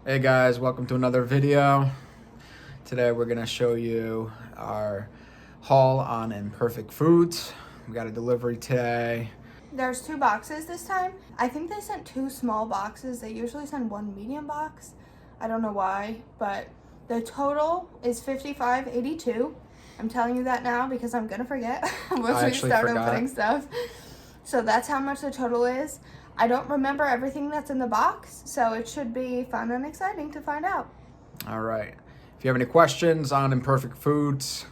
Hey guys, welcome to another video. Today we're gonna show you our haul on Imperfect Foods. We got a delivery today. There's 2 boxes this time. I think they sent 2 small boxes. They usually send 1 medium box. I don't know why, but the total is $55.82. I'm telling you that now because I'm gonna forget once we start opening stuff. So that's how much the total is. I don't remember everything that's in the box, so it should be fun and exciting to find out. All right. If you have any questions on Imperfect Foods,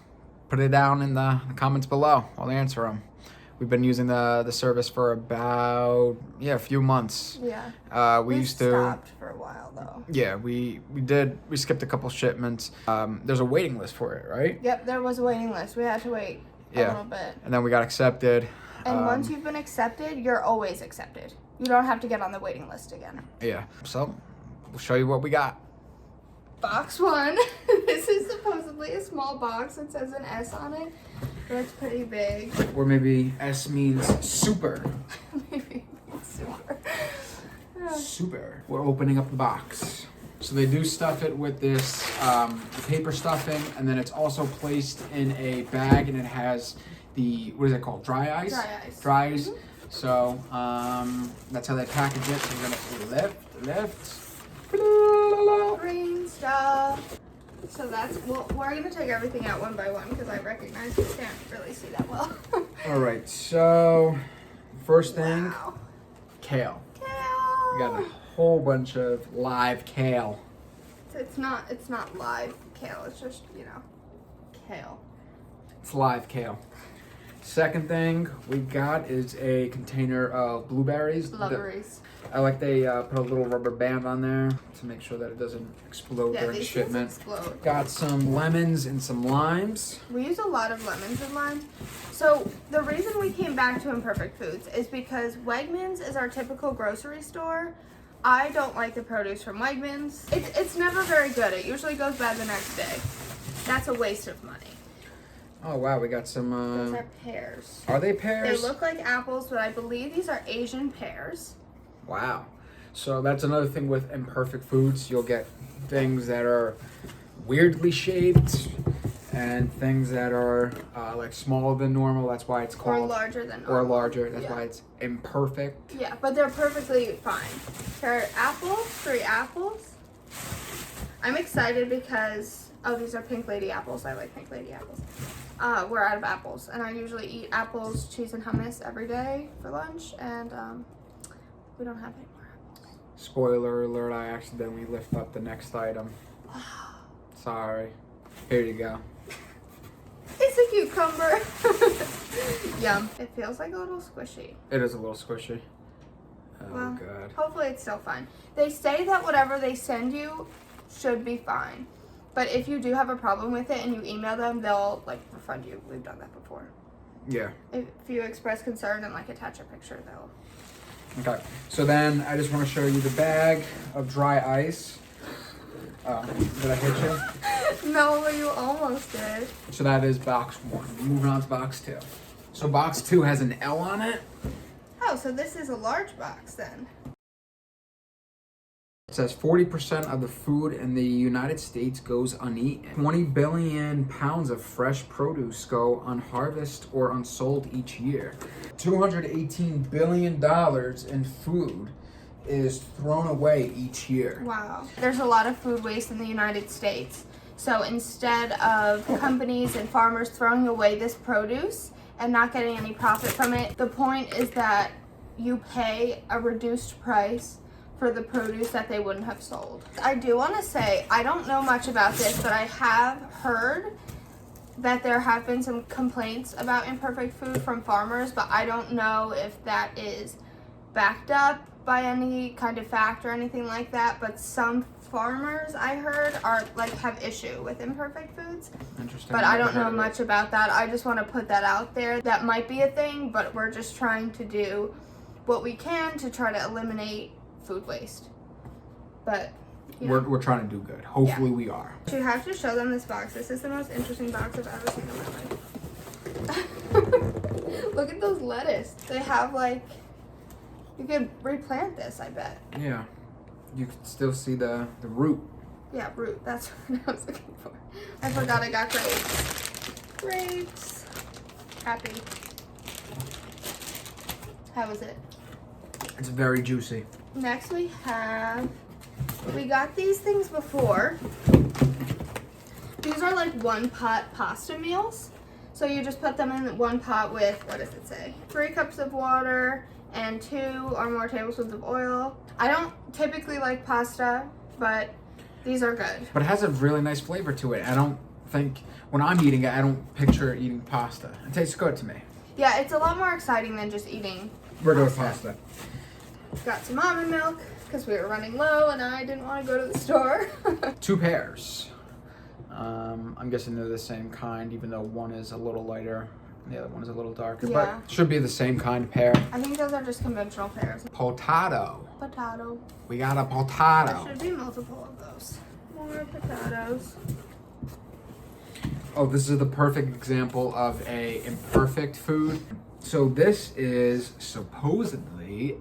put it down in the comments below. I'll answer them. We've been using the service for about a few months. Yeah. We used to stopped for a while though. Yeah, we skipped a couple shipments. There's a waiting list for it, right? Yep, there was a waiting list. We had to wait a little bit. And then we got accepted. And once you've been accepted, you're always accepted. You don't have to get on the waiting list again. Yeah. So we'll show you what we got. Box 1. This is supposedly a small box. It says an S on it, but it's pretty big. Or maybe S means super. Maybe super. Super. We're opening up the box. So they do stuff it with this paper stuffing, and then it's also placed in a bag, and it has the, what is it called? Dry ice? Dry ice. Dry ice. Mm-hmm. So that's how they package it. So we're gonna lift. Green stuff. So that's, well, we're gonna take everything out one by one because I recognize you can't really see that well. All right. So first thing, wow. Kale. Kale. We got a whole bunch of live kale. It's not live kale. It's just, kale. It's live kale. Second thing we got is a container of blueberries. Blueberries. I like they put a little rubber band on there to make sure that it doesn't explode during shipment. Explode. Got some lemons and some limes. We use a lot of lemons and limes. So the reason we came back to Imperfect Foods is because Wegmans is our typical grocery store. I don't like the produce from Wegmans. It's never very good. It usually goes bad the next day. That's a waste of money. Oh wow, we got some. Those are pears. Are they pears? They look like apples, but I believe these are Asian pears. Wow. So that's another thing with Imperfect Foods. You'll get things that are weirdly shaped and things that are like smaller than normal. That's why it's called. Or larger than normal. Or larger. That's why it's imperfect. Yeah, but they're perfectly fine. They're apples, 3 apples. I'm excited because, these are Pink Lady apples. I like Pink Lady apples. We're out of apples, and I usually eat apples, cheese, and hummus every day for lunch, and we don't have any more apples. Spoiler alert, I accidentally lift up the next item. Sorry. Here you go. It's a cucumber. Yum. It feels like a little squishy. It is a little squishy. Oh, well, God. Hopefully it's still fine. They say that whatever they send you should be fine. But if you do have a problem with it and you email them, they'll refund you. We've done that before. Yeah. If you express concern and attach a picture, they'll. Okay. So then I just want to show you the bag of dry ice. Did I hit you? No, you almost did. So that is box 1. Moving on to box 2. So box 2 has an L on it. Oh, so this is a large box then. It says 40% of the food in the United States goes uneaten. 20 billion pounds of fresh produce go unharvested or unsold each year. $218 billion in food is thrown away each year. Wow. There's a lot of food waste in the United States. So instead of companies and farmers throwing away this produce and not getting any profit from it, the point is that you pay a reduced price for the produce that they wouldn't have sold. I do want to say, I don't know much about this, but I have heard that there have been some complaints about imperfect food from farmers, but I don't know if that is backed up by any kind of fact or anything like that, but some farmers I heard are have issue with imperfect foods. Interesting. But I don't know much about that. I just want to put that out there. That might be a thing, but we're just trying to do what we can to try to eliminate food waste. But we're trying to do good. Hopefully we are. You have to show them this box. This is the most interesting box I've ever seen in my life. Look at those lettuce. They have you could replant this, I bet. Yeah. you can still see the root. Yeah, root. That's what I was looking for. I forgot I got grapes. Grapes. Happy. How is it? It's very juicy. Next we got these things before. These are like one pot pasta meals. So you just put them in one pot with, what does it say? 3 cups of water and 2 or more tablespoons of oil. I don't typically like pasta, but these are good. But it has a really nice flavor to it. I don't think, when I'm eating it, I don't picture eating pasta. It tastes good to me. Yeah, it's a lot more exciting than just eating regular pasta. Got some almond milk because we were running low and I didn't want to go to the store. 2 pears. I'm guessing they're the same kind, even though one is a little lighter and the other one is a little darker. Yeah. But should be the same kind of pear. I think those are just conventional pears. Potato. Potato. We got a potato. There should be multiple of those. More potatoes. Oh, this is the perfect example of a imperfect food. So this is supposedly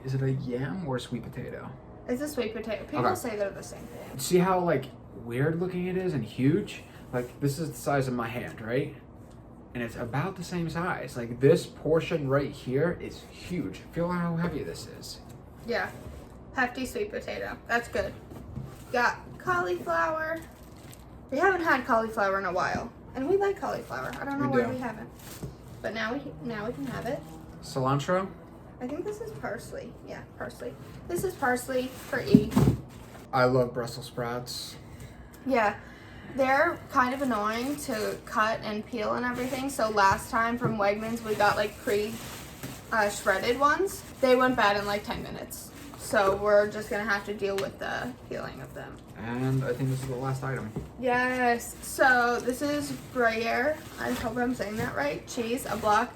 is it a yam or a sweet potato? It's a sweet potato. People say they're the same thing. See how like weird looking it is and huge? Like this is the size of my hand, right? And it's about the same size. Like this portion right here is huge. Feel how heavy this is. Yeah. Hefty sweet potato. That's good. Got cauliflower. We haven't had cauliflower in a while. And we like cauliflower. I don't know why we haven't. But now we can have it. Cilantro? I think this is parsley. Yeah, parsley. This is parsley for E. I love Brussels sprouts. Yeah. They're kind of annoying to cut and peel and everything. So last time from Wegmans we got like shredded ones. They went bad in like 10 minutes. So we're just gonna have to deal with the peeling of them. And I think this is the last item. Yes. So this is Gruyere. I hope I'm saying that right. Cheese, a block.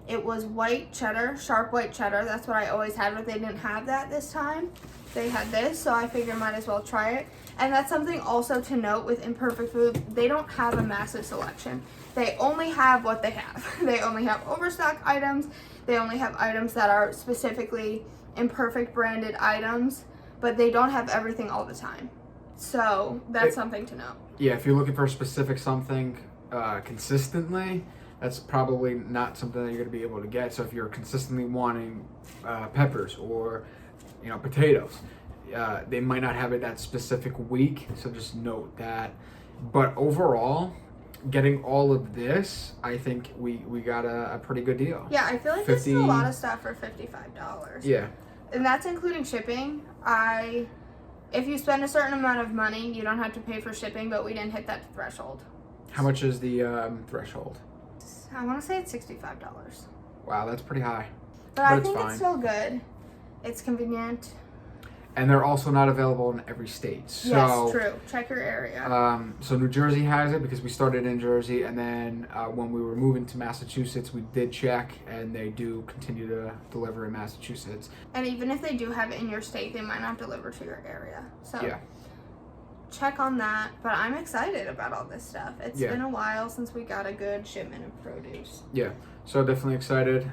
It was white cheddar, sharp white cheddar. That's what I always had, but they didn't have that this time. They had this, so I figured might as well try it. And that's something also to note with Imperfect Foods. They don't have a massive selection. They only have what they have. They only have overstock items. They only have items that are specifically Imperfect branded items, but they don't have everything all the time. So that's something to note. Yeah, if you're looking for a specific something consistently, that's probably not something that you're going to be able to get. So if you're consistently wanting peppers or potatoes, they might not have it that specific week. So just note that. But overall, getting all of this, I think we got a pretty good deal. Yeah, I feel like this is a lot of stuff for $55. Yeah. And that's including shipping. If you spend a certain amount of money, you don't have to pay for shipping, but we didn't hit that threshold. How much is the threshold? I want to say it's $65. Wow, that's pretty high. But I think it's still good. It's convenient. And they're also not available in every state. So, yes, true. Check your area. So New Jersey has it because we started in Jersey, and then when we were moving to Massachusetts, we did check, and they do continue to deliver in Massachusetts. And even if they do have it in your state, they might not deliver to your area. So yeah. Check on that. But I'm excited about all this stuff. It's been a while since we got a good shipment of produce. Yeah, so definitely excited.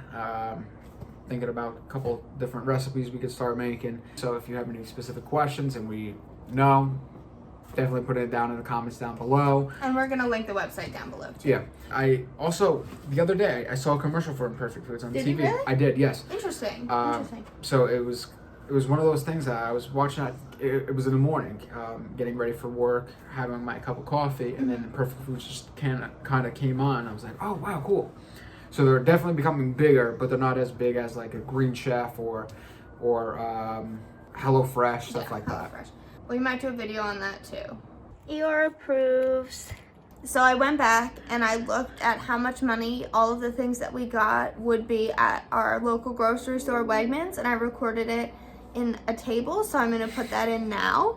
Thinking about a couple different recipes we could start making. So if you have any specific questions and we know, definitely put it down in the comments down below. And we're gonna link the website down below too. Yeah. I also, the other day, I saw a commercial for Imperfect Foods on TV. Did you really? I did, yes. Interesting. Interesting. So it was one of those things that I was watching. It was in the morning, getting ready for work, having my cup of coffee, and then Imperfect Foods just kind of came on. I was like, oh wow, cool. So they're definitely becoming bigger, but they're not as big as like a Green Chef or HelloFresh, stuff like that. HelloFresh. We might do a video on that too. Eeyore approves. So I went back and I looked at how much money all of the things that we got would be at our local grocery store, Wegmans, and I recorded it in a table, so I'm going to put that in now.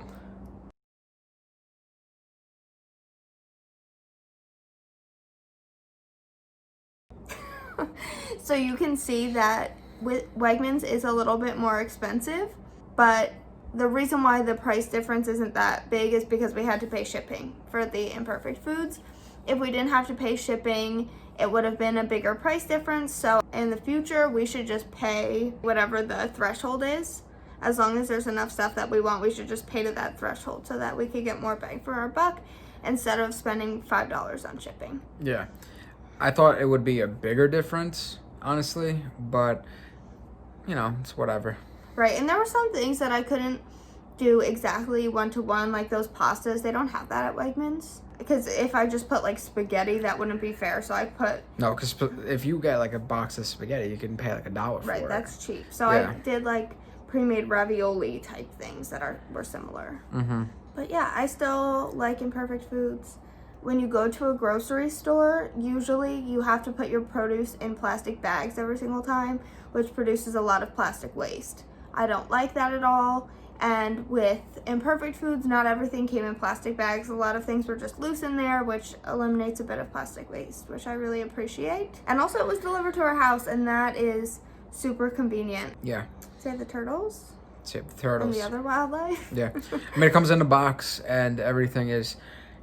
So you can see that with Wegmans is a little bit more expensive, but the reason why the price difference isn't that big is because we had to pay shipping for the Imperfect Foods. If we didn't have to pay shipping, it would have been a bigger price difference. So in the future, we should just pay whatever the threshold is. as long as there's enough stuff that we want, we should just pay to that threshold so that we could get more bang for our buck instead of spending $5 on shipping. Yeah. I thought it would be a bigger difference, honestly, but, you know, it's whatever. Right, and there were some things that I couldn't do exactly one-to-one, like those pastas. They don't have that at Wegmans. Because if I just put, like, spaghetti, that wouldn't be fair, so I put... No, because if you get, like, a box of spaghetti, you can pay, like, $1 for it. Right, that's cheap. So Yeah. I did, like, pre-made ravioli type things that were similar. Mm-hmm. But yeah, I still like Imperfect Foods. When you go to a grocery store, usually you have to put your produce in plastic bags every single time, which produces a lot of plastic waste. I don't like that at all. And with Imperfect Foods, not everything came in plastic bags. A lot of things were just loose in there, which eliminates a bit of plastic waste, which I really appreciate. And also it was delivered to our house, and that is super convenient. Yeah. Save the turtles. Save the turtles. And the other wildlife. Yeah. I mean, it comes in a box, and everything is,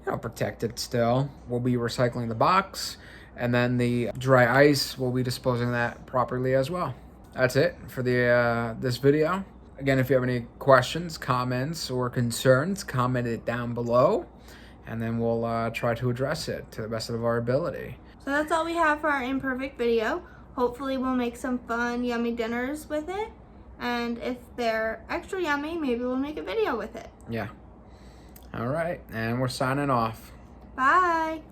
you know, protected still. We'll be recycling the box, and then the dry ice, we'll be disposing of that properly as well. That's it for this video. Again, if you have any questions, comments, or concerns, comment it down below, and then we'll try to address it to the best of our ability. So that's all we have for our Imperfect video. Hopefully we'll make some fun, yummy dinners with it. And if they're extra yummy, maybe we'll make a video with it. Yeah. All right, and we're signing off. Bye.